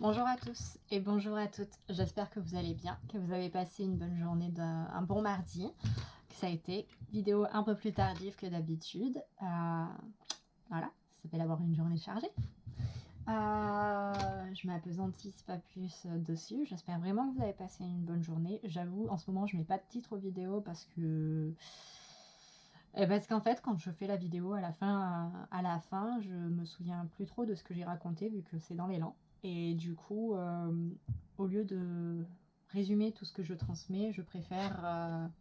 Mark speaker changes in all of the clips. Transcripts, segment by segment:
Speaker 1: Bonjour à tous et bonjour à toutes, j'espère que vous allez bien, que vous avez passé une bonne journée, un bon mardi, que ça a été vidéo un peu plus tardive que d'habitude, voilà, ça s'appelle avoir une journée chargée. Je m'apesantisse pas plus dessus, j'espère vraiment que vous avez passé une bonne journée. J'avoue, en ce moment je mets pas de titre aux vidéos parce qu'en fait quand je fais la vidéo à la fin, je me souviens plus trop de ce que j'ai raconté vu que c'est dans l'élan. Et du coup, au lieu de résumer tout ce que je transmets, je préfère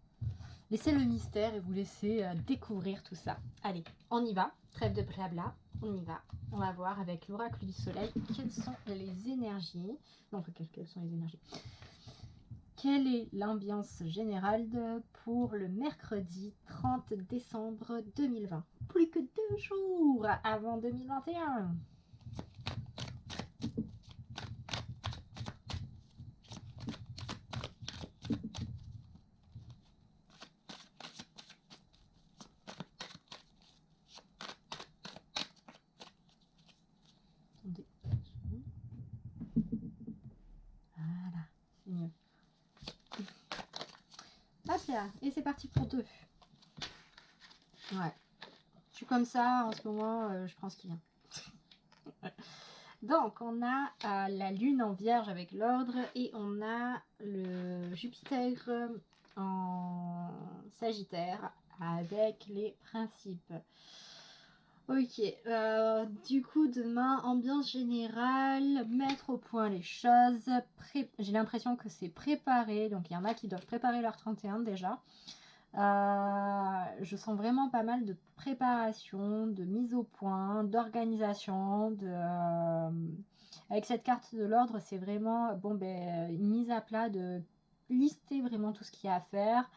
Speaker 1: laisser le mystère et vous laisser découvrir tout ça. Allez, on y va. Trêve de blabla, on y va. On va voir avec l'oracle du soleil quelles sont les énergies. Non, quelles sont les énergies. Quelle est l'ambiance générale pour le mercredi 30 décembre 2020? Plus que 2 jours avant 2021. Attendez. Voilà, c'est mieux. Hop là, et c'est parti pour 2. Ouais. Je suis comme ça en ce moment, je prends ce qui vient. Donc, on a la Lune en Vierge avec l'ordre et on a le Jupiter en Sagittaire avec les principes. Ok, du coup demain, ambiance générale, mettre au point les choses, j'ai l'impression que c'est préparé, donc il y en a qui doivent préparer leur 31 déjà. Je sens vraiment pas mal de préparation, de mise au point, d'organisation, avec cette carte de l'ordre, c'est vraiment une mise à plat, de lister vraiment tout ce qu'il y a à faire.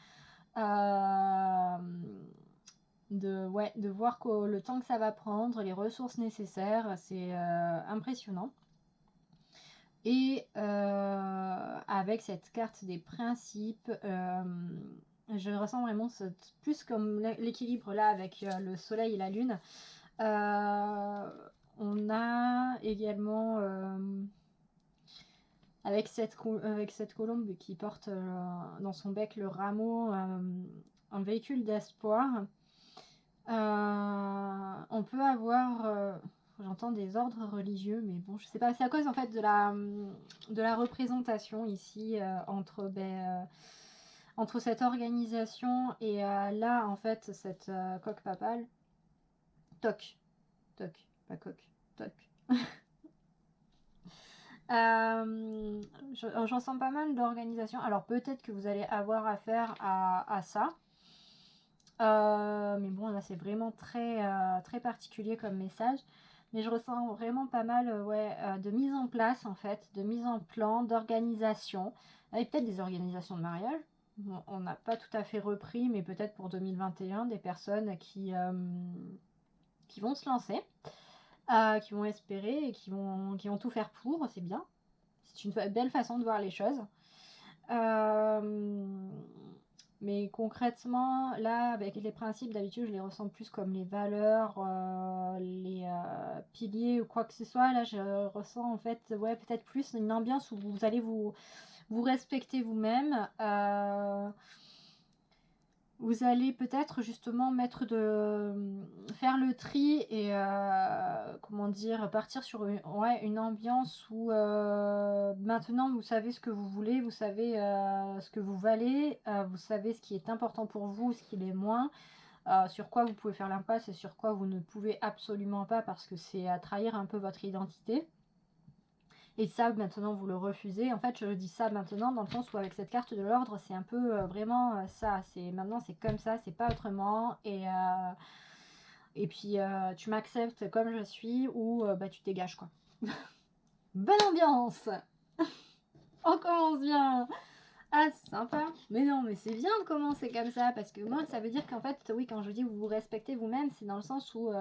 Speaker 1: De voir le temps que ça va prendre, les ressources nécessaires, c'est impressionnant. Et avec cette carte des principes, je ressens vraiment plus comme l'équilibre là avec le soleil et la lune. On a également avec cette colombe qui porte dans son bec le rameau, un véhicule d'espoir. On peut avoir, j'entends des ordres religieux, mais bon, je sais pas, c'est à cause en fait de la représentation ici entre cette organisation et là en fait cette coque papale. Toc, pas coque, toc. J'en sens pas mal d'organisation. Alors peut-être que vous allez avoir affaire à ça. Mais bon, là c'est vraiment très particulier comme message. Mais je ressens vraiment pas mal de mise en place en fait, de mise en plan, d'organisation. Avec peut-être des organisations de mariage. Bon, on n'a pas tout à fait repris, mais peut-être pour 2021, des personnes qui vont se lancer, qui vont espérer et qui vont tout faire pour, c'est bien. C'est une belle façon de voir les choses. Mais concrètement, là, avec les principes, d'habitude, je les ressens plus comme les valeurs, les piliers ou quoi que ce soit. Là, je ressens en fait, peut-être plus une ambiance où vous allez vous respecter vous-même. Vous allez peut-être justement faire le tri et partir sur une ambiance où maintenant vous savez ce que vous voulez, vous savez ce que vous valez, vous savez ce qui est important pour vous, ce qui l'est moins, sur quoi vous pouvez faire l'impasse et sur quoi vous ne pouvez absolument pas parce que c'est à trahir un peu votre identité. Et ça, maintenant, vous le refusez. En fait, je dis ça maintenant dans le sens où avec cette carte de l'ordre, c'est un peu vraiment ça. Maintenant, c'est comme ça, c'est pas autrement. Et puis, tu m'acceptes comme je suis ou tu dégages, quoi. Bonne ambiance. On commence bien. Ah, c'est sympa. Mais non, mais c'est bien de commencer comme ça parce que moi, ça veut dire qu'en fait, oui, quand je dis vous vous respectez vous-même, c'est dans le sens où...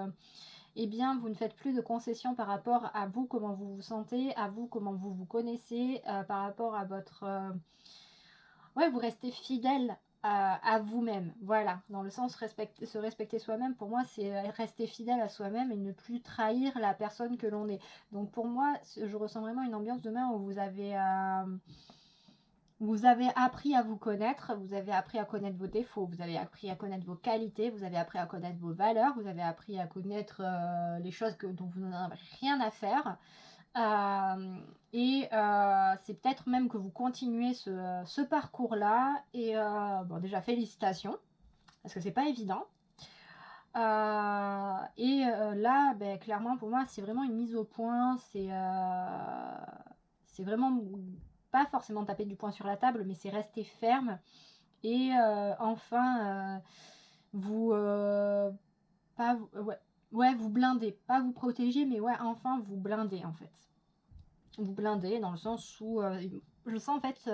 Speaker 1: eh bien, vous ne faites plus de concessions par rapport à vous, comment vous vous sentez, à vous, comment vous vous connaissez, par rapport à votre... vous restez fidèle à vous-même. Voilà, dans le sens se respecter soi-même, pour moi, c'est rester fidèle à soi-même et ne plus trahir la personne que l'on est. Donc pour moi, je ressens vraiment une ambiance demain où vous avez appris à vous connaître, vous avez appris à connaître vos défauts, vous avez appris à connaître vos qualités, vous avez appris à connaître vos valeurs, vous avez appris à connaître les choses dont vous n'en avez rien à faire. C'est peut-être même que vous continuez ce parcours-là. Et bon, déjà, félicitations, parce que c'est pas évident. Là, ben, clairement, pour moi, c'est vraiment une mise au point. C'est vraiment pas forcément taper du poing sur la table, mais c'est rester ferme. Et enfin, vous... pas, ouais, vous blinder. Pas vous protéger, mais ouais, enfin, vous blinder, en fait. Vous blinder dans le sens où je sens en fait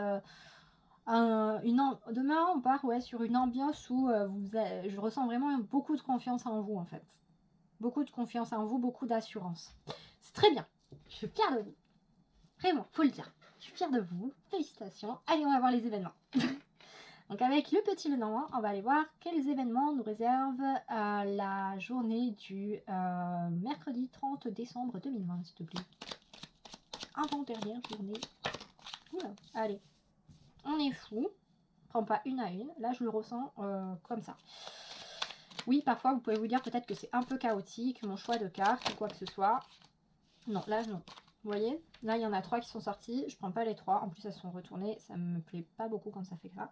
Speaker 1: demain on part sur une ambiance où je ressens vraiment beaucoup de confiance en vous en fait. Beaucoup de confiance en vous, beaucoup d'assurance. C'est très bien. Je suis fière de vous. Vraiment, faut le dire. Je suis fière de vous. Félicitations. Allez, on va voir les événements. Donc avec le petit Lenormand, on va aller voir quels événements nous réserve la journée du mercredi 30 décembre 2020, s'il te plaît. Avant-dernière journée. Oula, allez. On est fou. Prends pas une à une. Là, je le ressens comme ça. Oui, parfois, vous pouvez vous dire peut-être que c'est un peu chaotique, mon choix de cartes ou quoi que ce soit. Non, là, non. Vous voyez, là, il y en a 3 qui sont sortis. Je prends pas les 3. En plus, elles sont retournées. Ça me plaît pas beaucoup quand ça fait ça.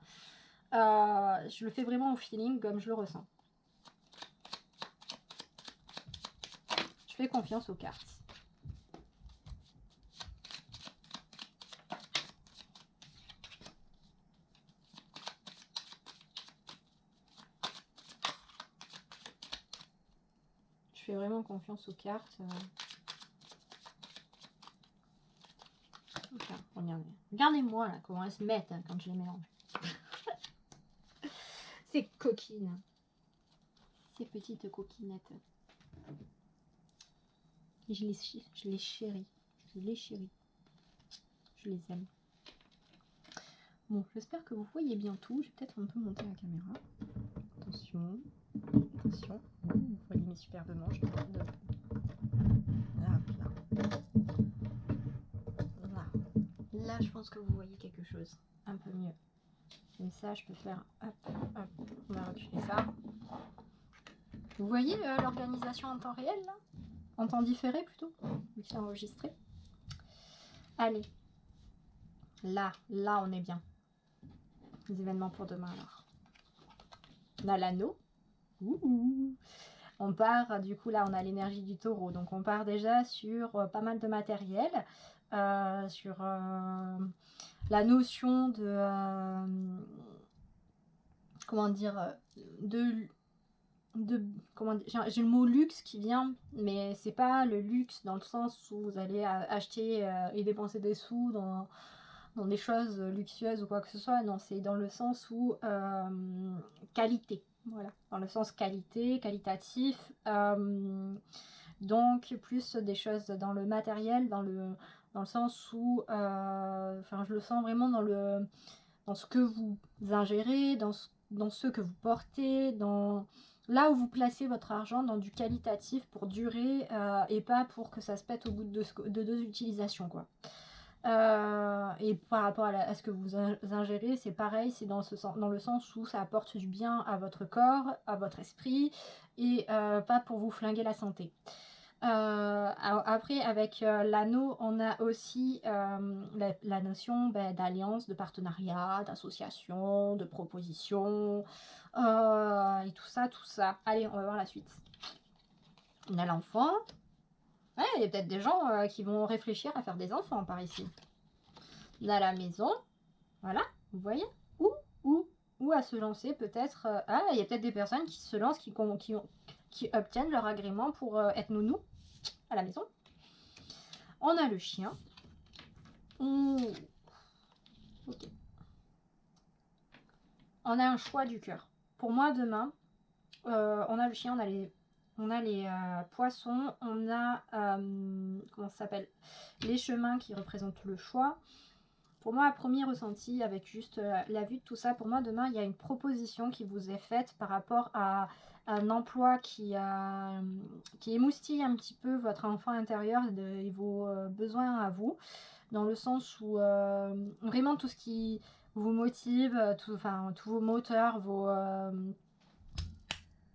Speaker 1: Je le fais vraiment au feeling, comme je le ressens. Je fais confiance aux cartes. Je fais vraiment confiance aux cartes. Okay, regardez-moi là, comment elles se mettent hein, quand je les mélange. C'est coquine. Ces petites coquinettes. Je les chéris. Je les chéris. Je les aime. Bon, j'espère que vous voyez bien tout. Je vais peut-être un peu monter la caméra. Attention. Attention. Vous voyez mes superbes manches. Là, je pense que vous voyez quelque chose. Un peu mieux. Comme ça, je peux faire... Hop, hop. On va reculer ça. Vous voyez l'organisation en temps réel, là? En temps différé, plutôt, vu que c'est enregistré. Allez. Là, on est bien. Les événements pour demain, alors. On a l'anneau. On part, du coup, là, on a l'énergie du taureau. Donc, on part déjà sur pas mal de matériel. Sur la notion de... comment dire j'ai le mot luxe qui vient, mais c'est pas le luxe dans le sens où vous allez acheter et dépenser des sous dans des choses luxueuses ou quoi que ce soit. Non, c'est dans le sens où qualité, voilà, dans le sens qualité, qualitatif. Donc plus des choses dans le matériel, dans le sens où je le sens vraiment dans ce que vous ingérez, dans ce que vous portez, dans là où vous placez votre argent, dans du qualitatif pour durer et pas pour que ça se pète au bout de 2 utilisations, quoi. Et par rapport à ce que vous ingérez, c'est pareil, c'est dans le sens où ça apporte du bien à votre corps, à votre esprit, et pas pour vous flinguer la santé. Après, avec l'anneau, on a aussi la notion d'alliance, de partenariat, d'association, de proposition, et tout ça. Allez, on va voir la suite. On a l'enfant. Ouais, il y a peut-être des gens qui vont réfléchir à faire des enfants par ici. On a la maison. Voilà, vous voyez. Ou à se lancer peut-être. Il y a peut-être des personnes qui se lancent, qui obtiennent leur agrément pour être nounou à la maison. On a le chien. Ok. On a un choix du cœur. Pour moi, demain, on a le chien, on a les poissons, on a comment ça s'appelle, les chemins qui représentent le choix. Pour moi, premier ressenti, avec juste la vue de tout ça, pour moi, demain, il y a une proposition qui vous est faite par rapport à un emploi qui émoustille un petit peu votre enfant intérieur et vos besoins à vous, dans le sens où vraiment tout ce qui vous motive, enfin, tous vos moteurs,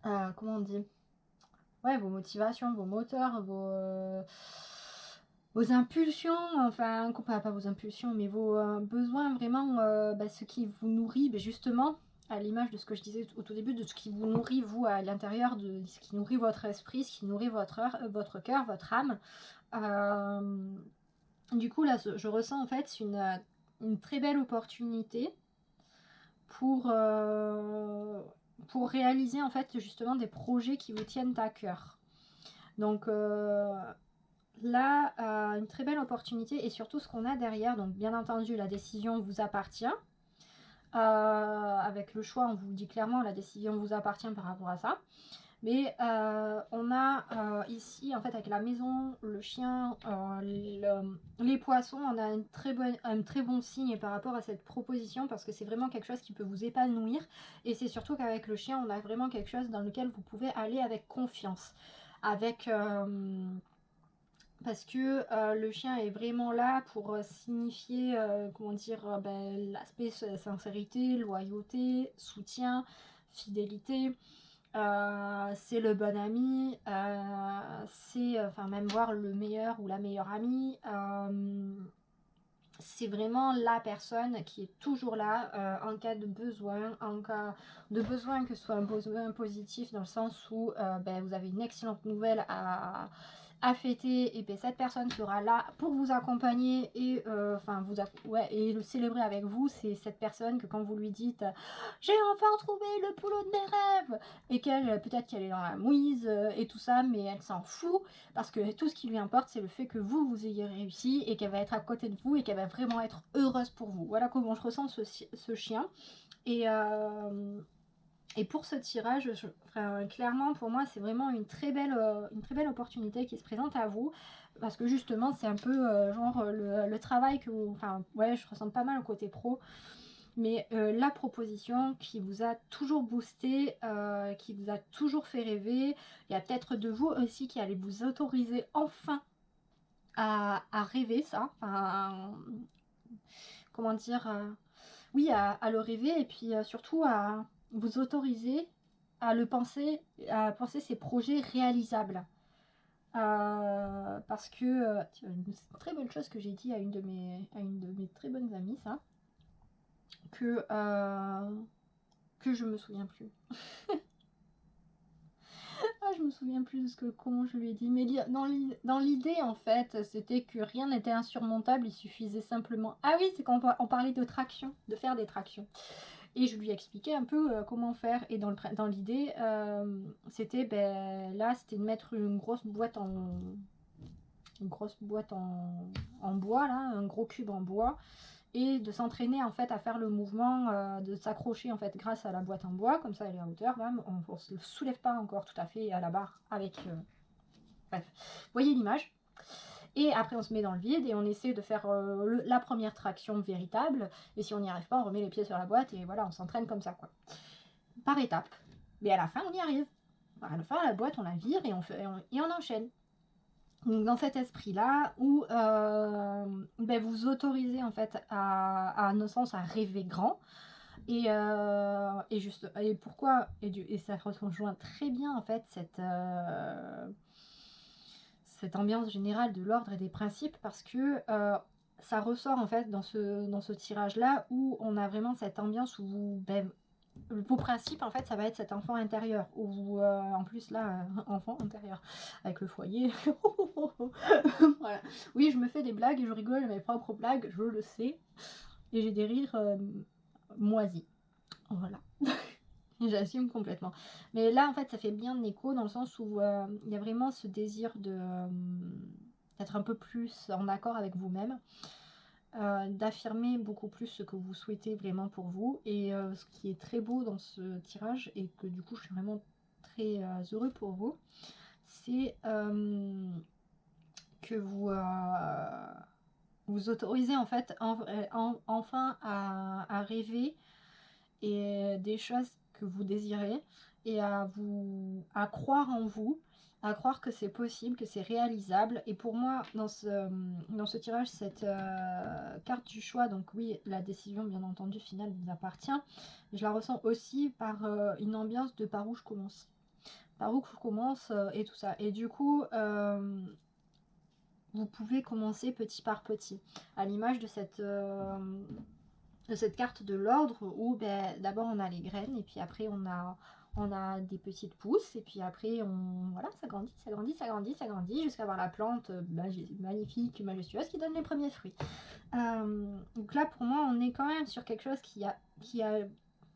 Speaker 1: comment on dit? Ouais, vos motivations, vos moteurs, vos impulsions, enfin, pas vos impulsions, mais vos besoins, vraiment, ce qui vous nourrit, justement, à l'image de ce que je disais au tout début, de ce qui vous nourrit, vous, à l'intérieur, de ce qui nourrit votre esprit, ce qui nourrit votre cœur, votre âme. Du coup, là, je ressens en fait une très belle opportunité pour réaliser en fait justement des projets qui vous tiennent à cœur. Donc là, une très belle opportunité et surtout ce qu'on a derrière. Donc bien entendu, la décision vous appartient. Avec le choix, on vous dit clairement, la décision vous appartient par rapport à ça. Mais on a ici, en fait, avec la maison, le chien, les poissons, on a un très bon signe par rapport à cette proposition parce que c'est vraiment quelque chose qui peut vous épanouir. Et c'est surtout qu'avec le chien, on a vraiment quelque chose dans lequel vous pouvez aller avec confiance. Parce que le chien est vraiment là pour signifier, comment dire, l'aspect sincérité, loyauté, soutien, fidélité. C'est le bon ami, c'est enfin même voir le meilleur ou la meilleure amie. C'est vraiment la personne qui est toujours là en cas de besoin, que ce soit un besoin positif dans le sens où vous avez une excellente nouvelle à fêter, et bien cette personne sera là pour vous accompagner et et le célébrer avec vous. C'est cette personne que quand vous lui dites j'ai enfin trouvé le boulot de mes rêves, et qu'elle peut-être qu'elle est dans la mouise et tout ça, mais elle s'en fout parce que tout ce qui lui importe c'est le fait que vous ayez réussi et qu'elle va être à côté de vous et qu'elle va vraiment être heureuse pour vous. Voilà comment je ressens ce chien. Et pour ce tirage, clairement pour moi c'est vraiment une très belle opportunité qui se présente à vous, parce que justement c'est un peu le travail que vous, je ressens pas mal au côté pro, mais la proposition qui vous a toujours boosté, qui vous a toujours fait rêver. Il y a peut-être de vous aussi qui allez vous autoriser enfin à rêver ça, comment dire, oui, à le rêver, et puis surtout à vous autoriser à à penser ces projets réalisables. Parce que une très bonne chose que j'ai dit à une de mes très bonnes amies, ça, que je me souviens plus. Je me souviens plus de comment je lui ai dit, mais dans l'idée en fait, c'était que rien n'était insurmontable, il suffisait simplement. Ah oui, c'est quand on parlait de traction, de faire des tractions. Et je lui ai expliqué un peu comment faire. Et dans l'idée, c'était là, c'était de mettre une grosse boîte en bois, là, un gros cube en bois, et de s'entraîner en fait à faire le mouvement, de s'accrocher en fait grâce à la boîte en bois, comme ça elle est à hauteur, même on ne se soulève pas encore tout à fait à la barre avec bref, vous voyez l'image. Et après on se met dans le vide et on essaie de faire la première traction véritable, et si on n'y arrive pas on remet les pieds sur la boîte et voilà, on s'entraîne comme ça quoi, par étapes. Mais à la fin on y arrive, à la fin la boîte on la vire et on enchaîne. Donc dans cet esprit-là, où vous autorisez en fait à nos sens à rêver grand. Et pourquoi et ça rejoint très bien en fait cette ambiance générale de l'ordre et des principes, parce que ça ressort en fait dans ce tirage-là, où on a vraiment cette ambiance où vos principes en fait ça va être cet enfant intérieur, ou en plus là enfant intérieur avec le foyer. Voilà. Oui, je me fais des blagues et je rigole à mes propres blagues, je le sais, et j'ai des rires moisis, voilà. J'assume complètement, mais là en fait ça fait bien de l'écho, dans le sens où il y a vraiment ce désir d'être un peu plus en accord avec vous-même, d'affirmer beaucoup plus ce que vous souhaitez vraiment pour vous. Et ce qui est très beau dans ce tirage, et que du coup je suis vraiment très heureux pour vous, c'est que vous vous autorisez en fait enfin à rêver et des choses que vous désirez et à croire en vous, à croire que c'est possible, que c'est réalisable. Et pour moi, dans ce tirage, cette carte du choix, donc oui, la décision bien entendu finale vous appartient, je la ressens aussi par une ambiance de par où je commence. Par où je commence et tout ça. Et du coup, vous pouvez commencer petit par petit, à l'image de cette carte de l'ordre où ben, d'abord on a les graines et puis après on a des petites pousses et puis après voilà, ça grandit, ça grandit, ça grandit, ça grandit jusqu'à avoir la plante magnifique, majestueuse qui donne les premiers fruits. Donc là pour moi on est quand même sur quelque chose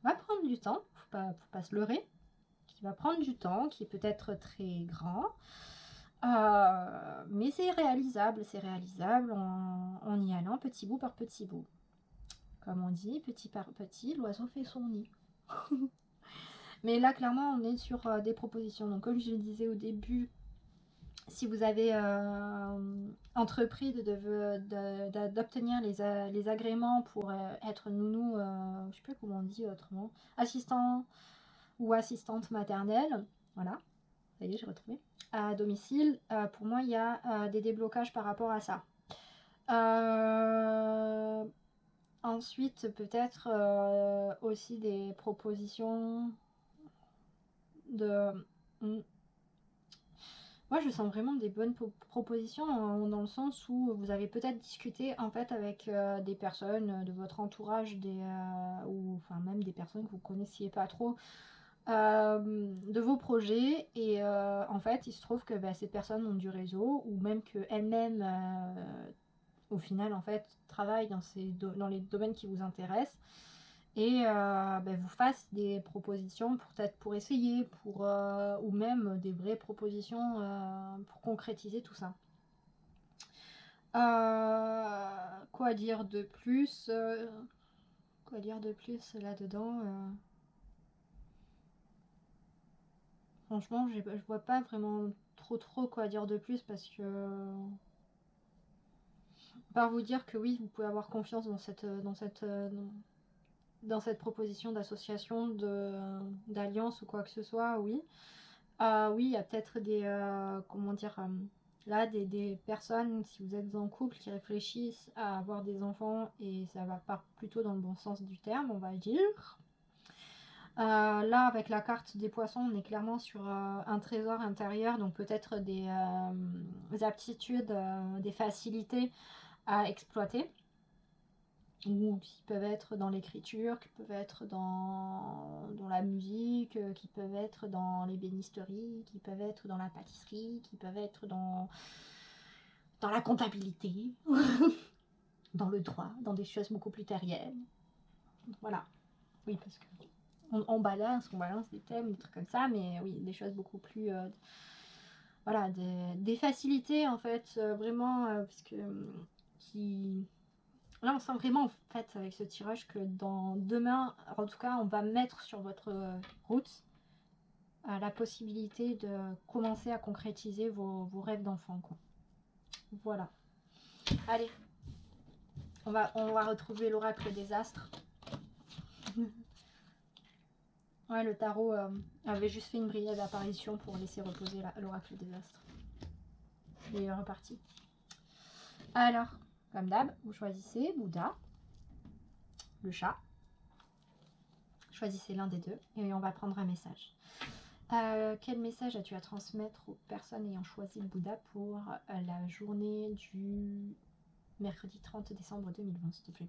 Speaker 1: va prendre du temps, faut pas se leurrer, qui va prendre du temps, qui est peut-être très grand. Mais c'est réalisable en y allant petit bout par petit bout. Comme on dit, petit par petit, l'oiseau fait son nid. Mais là, clairement, on est sur des propositions. Donc, comme je le disais au début, si vous avez entrepris d'obtenir les agréments pour être nounou, je ne sais plus comment on dit autrement, assistant ou assistante maternelle, voilà, ça y est, j'ai retrouvé, à domicile, pour moi, il y a des déblocages par rapport à ça. Ensuite, peut-être aussi des propositions de... Moi, je sens vraiment des bonnes propositions dans le sens où vous avez peut-être discuté en fait avec des personnes de votre entourage, ou enfin même des personnes que vous connaissiez pas trop, de vos projets et en fait, il se trouve que ces personnes ont du réseau ou même qu'elles-mêmes au final en fait travaillent dans les domaines qui vous intéressent et vous fassent des propositions peut-être pour essayer ou même des vraies propositions pour concrétiser tout ça. Quoi dire de plus là-dedans Franchement, je vois pas vraiment trop quoi dire de plus parce que par vous dire que oui, vous pouvez avoir confiance dans cette proposition d'association, d'alliance ou quoi que ce soit, oui. Oui, il y a peut-être des personnes, si vous êtes en couple, qui réfléchissent à avoir des enfants et ça va pas plutôt dans le bon sens du terme, on va dire. Là, avec la carte des poissons, on est clairement sur un trésor intérieur, donc peut-être des aptitudes, des facilités à exploiter, ou qui peuvent être dans l'écriture, qui peuvent être dans la musique, qui peuvent être dans l'ébénisterie, qui peuvent être dans la pâtisserie, qui peuvent être dans la comptabilité, dans le droit, dans des choses beaucoup plus terriennes. Voilà. Oui, parce que on balance des thèmes, des trucs comme ça, mais oui, des choses beaucoup plus... voilà, des facilités en fait, vraiment, parce que là on sent vraiment en fait avec ce tirage que demain, en tout cas, on va mettre sur votre route la possibilité de commencer à concrétiser vos rêves d'enfant, quoi. Voilà. Allez, on va retrouver l'oracle des astres. Ouais, le tarot avait juste fait une brève apparition pour laisser reposer l'oracle des astres. Et reparti. Alors, comme d'hab, vous choisissez Bouddha, le chat. Choisissez l'un des deux et on va prendre un message. Quel message as-tu à transmettre aux personnes ayant choisi le Bouddha pour la journée du mercredi 30 décembre 2020, s'il te plaît?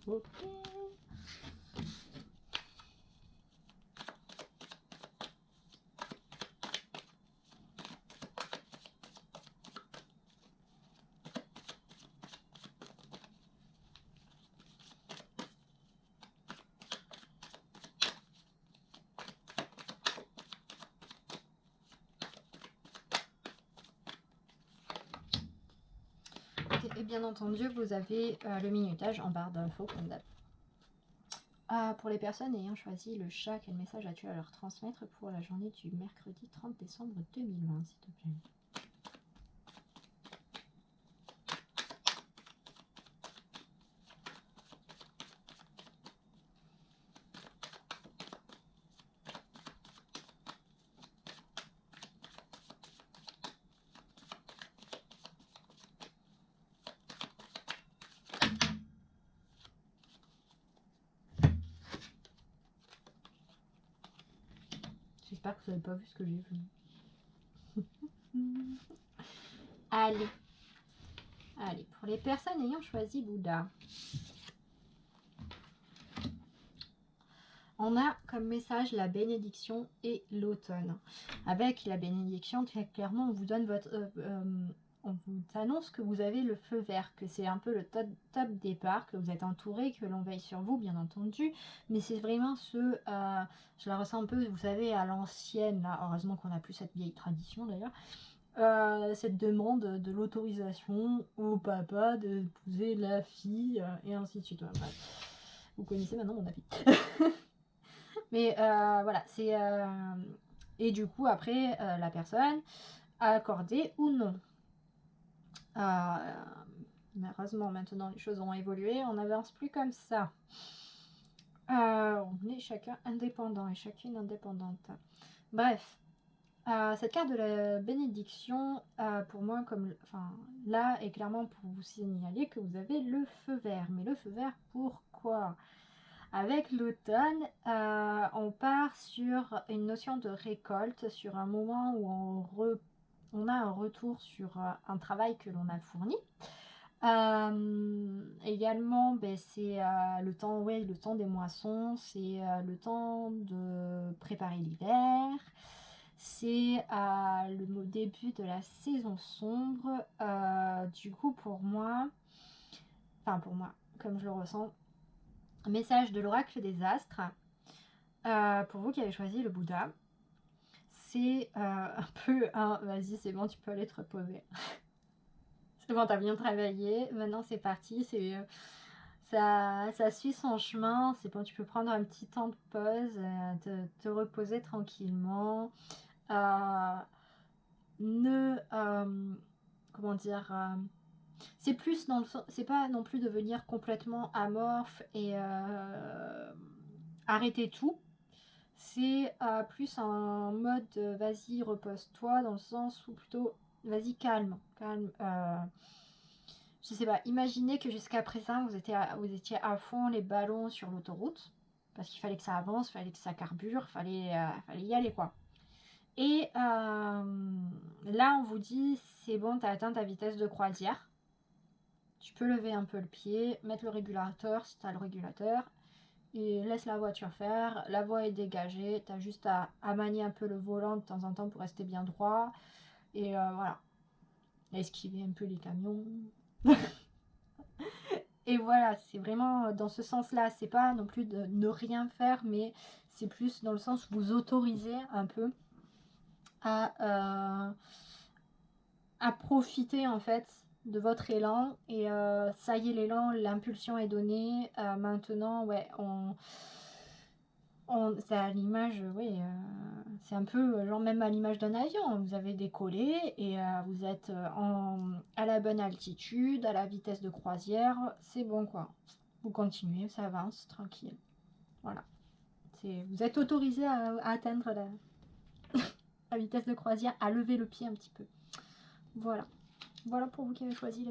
Speaker 1: Ok. Et bien entendu, vous avez le minutage en barre d'infos comme d'hab. Pour les personnes ayant choisi le chat, quel message as-tu à leur transmettre pour la journée du mercredi 30 décembre 2020, s'il te plaît? J'espère que vous n'avez pas vu ce que j'ai vu. Allez. Allez, pour les personnes ayant choisi Bouddha, on a comme message la bénédiction et l'automne. Avec la bénédiction, très clairement, on vous donne on vous annonce que vous avez le feu vert, que c'est un peu le top départ, que vous êtes entouré, que l'on veille sur vous, bien entendu. Mais c'est vraiment je la ressens un peu, vous savez, à l'ancienne, là. Heureusement qu'on n'a plus cette vieille tradition d'ailleurs. Cette demande de l'autorisation au papa d'épouser la fille, et ainsi de suite. Ouais, bref. Vous connaissez maintenant mon avis. Mais voilà, c'est... Et du coup, après, la personne a accordé ou non. Heureusement, maintenant, les choses ont évolué. On n'avance plus comme ça. On est chacun indépendant et chacune indépendante. Bref. Cette carte de la bénédiction, pour moi, là, est clairement pour vous signaler que vous avez le feu vert. Mais le feu vert, pourquoi? Avec l'automne, on part sur une notion de récolte, sur un moment où on a un retour sur un travail que l'on a fourni. Également, c'est le temps des moissons, c'est le temps de préparer l'hiver. C'est le début de la saison sombre. Du coup, pour moi, comme je le ressens, message de l'oracle des astres. Pour vous qui avez choisi le Bouddha, c'est un peu un vas-y, c'est bon, tu peux aller te reposer. C'est bon, t'as bien travaillé, maintenant c'est parti, ça suit son chemin, c'est bon, tu peux prendre un petit temps de pause, te reposer tranquillement. Comment dire, c'est plus c'est pas non plus devenir complètement amorphe et arrêter tout. C'est plus un mode vas-y, repose-toi, dans le sens où plutôt vas-y, calme. Je sais pas, imaginez que jusqu'à présent vous étiez à fond les ballons sur l'autoroute parce qu'il fallait que ça avance, fallait que ça carbure, fallait y aller quoi. Et là on vous dit c'est bon, t'as atteint ta vitesse de croisière. Tu peux lever un peu le pied, mettre le régulateur si t'as le régulateur. Et laisse la voiture faire, la voie est dégagée, t'as juste à manier un peu le volant de temps en temps pour rester bien droit, et voilà, esquiver un peu les camions. Et voilà, c'est vraiment dans ce sens-là, c'est pas non plus de ne rien faire, mais c'est plus dans le sens où vous autorisez un peu à profiter en fait de votre élan, et ça y est, l'élan, l'impulsion est donnée, maintenant, ouais, c'est à l'image, oui, c'est un peu genre même à l'image d'un avion. Vous avez décollé et vous êtes à la bonne altitude, à la vitesse de croisière, c'est bon quoi. Vous continuez, ça avance, tranquille. Voilà. Vous êtes autorisé à atteindre la vitesse de croisière, à lever le pied un petit peu. Voilà. Voilà pour vous qui avez choisi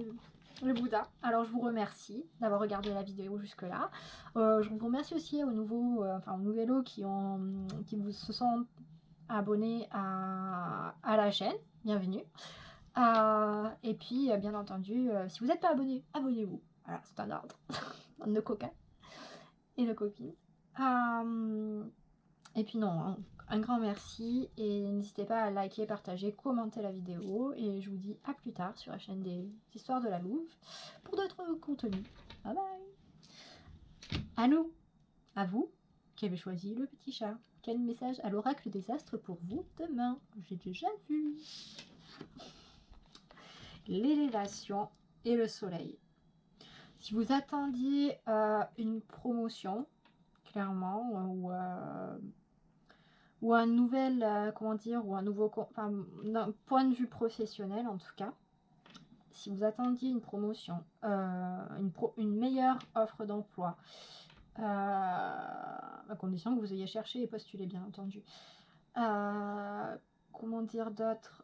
Speaker 1: le Bouddha. Alors je vous remercie d'avoir regardé la vidéo jusque là. Je vous remercie aussi aux nouveaux qui se sont abonnés à la chaîne. Bienvenue. Et puis bien entendu, si vous n'êtes pas abonné, abonnez-vous. Voilà, c'est un ordre. De coquins et de copines. Et puis non, un grand merci, et n'hésitez pas à liker, partager, commenter la vidéo, et je vous dis à plus tard sur la chaîne des histoires de la Louve pour d'autres contenus. Bye bye. À nous, à vous qui avez choisi le petit chat. Quel message à l'oracle des astres pour vous demain? J'ai déjà vu. L'élévation et le soleil. Si vous attendiez une promotion, clairement, ou un nouvel, comment dire, ou un nouveau, enfin, d'un point de vue professionnel en tout cas, si vous attendiez une promotion, une meilleure offre d'emploi, à condition que vous ayez cherché et postulé, bien entendu. Comment dire d'autre,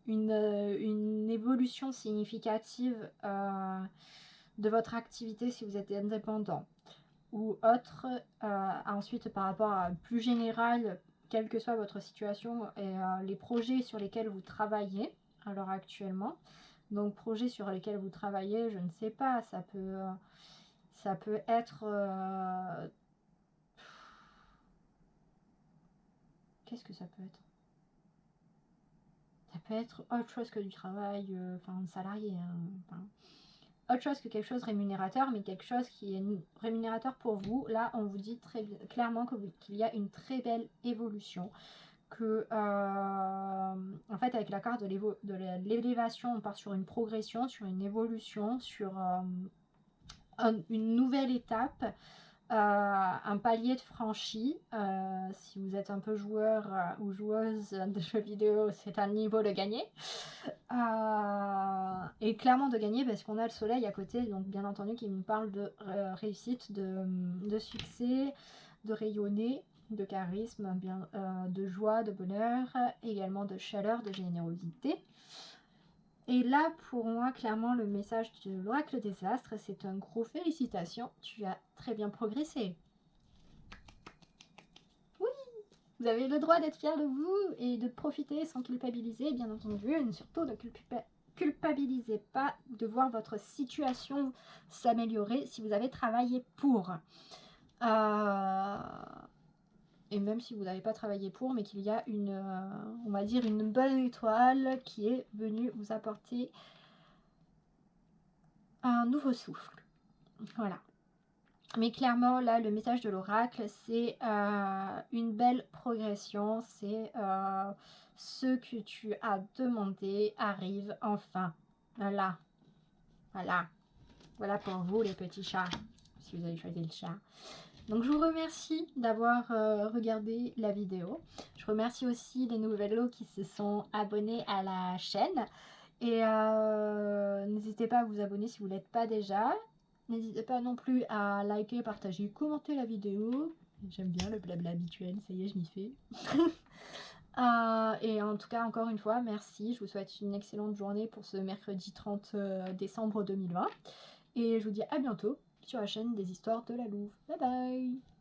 Speaker 1: une évolution significative de votre activité si vous êtes indépendant ou autre. Ensuite, par rapport à plus général, quelle que soit votre situation et les projets sur lesquels vous travaillez alors actuellement. Donc projets sur lesquels vous travaillez, je ne sais pas, ça peut être qu'est-ce que ça peut être? Ça peut être autre chose que du travail, enfin salarié, hein, enfin, autre chose que quelque chose de rémunérateur, mais quelque chose qui est rémunérateur pour vous. Là, on vous dit très clairement qu'il y a une très belle évolution. Que, en fait, avec la carte de l'élévation, on part sur une progression, sur une évolution, sur une nouvelle étape. Un palier de franchi. Si vous êtes un peu joueur ou joueuse de jeux vidéo, c'est un niveau de gagner. Et clairement de gagner parce qu'on a le soleil à côté, donc bien entendu qui nous parle de réussite, de succès, de rayonner, de charisme, de joie, de bonheur, également de chaleur, de générosité. Et là, pour moi, clairement, le message de l'oracle des astres, c'est un gros félicitations. Tu as très bien progressé. Oui, vous avez le droit d'être fier de vous et de profiter sans culpabiliser, bien entendu. Et surtout, ne culpabilisez pas de voir votre situation s'améliorer si vous avez travaillé pour. Et même si vous n'avez pas travaillé pour, mais qu'il y a on va dire, une bonne étoile qui est venue vous apporter un nouveau souffle. Voilà. Mais clairement, là, le message de l'oracle, c'est une belle progression. C'est ce que tu as demandé arrive enfin. Voilà. Voilà. Voilà pour vous, les petits chats, si vous avez choisi le chat. Donc, je vous remercie d'avoir regardé la vidéo. Je remercie aussi les nouveaux qui se sont abonnés à la chaîne. Et n'hésitez pas à vous abonner si vous ne l'êtes pas déjà. N'hésitez pas non plus à liker, partager, commenter la vidéo. J'aime bien le blabla habituel, ça y est, je m'y fais. Et en tout cas, encore une fois, merci. Je vous souhaite une excellente journée pour ce mercredi 30 décembre 2020. Et je vous dis à bientôt sur la chaîne des histoires de la Louve. Bye bye!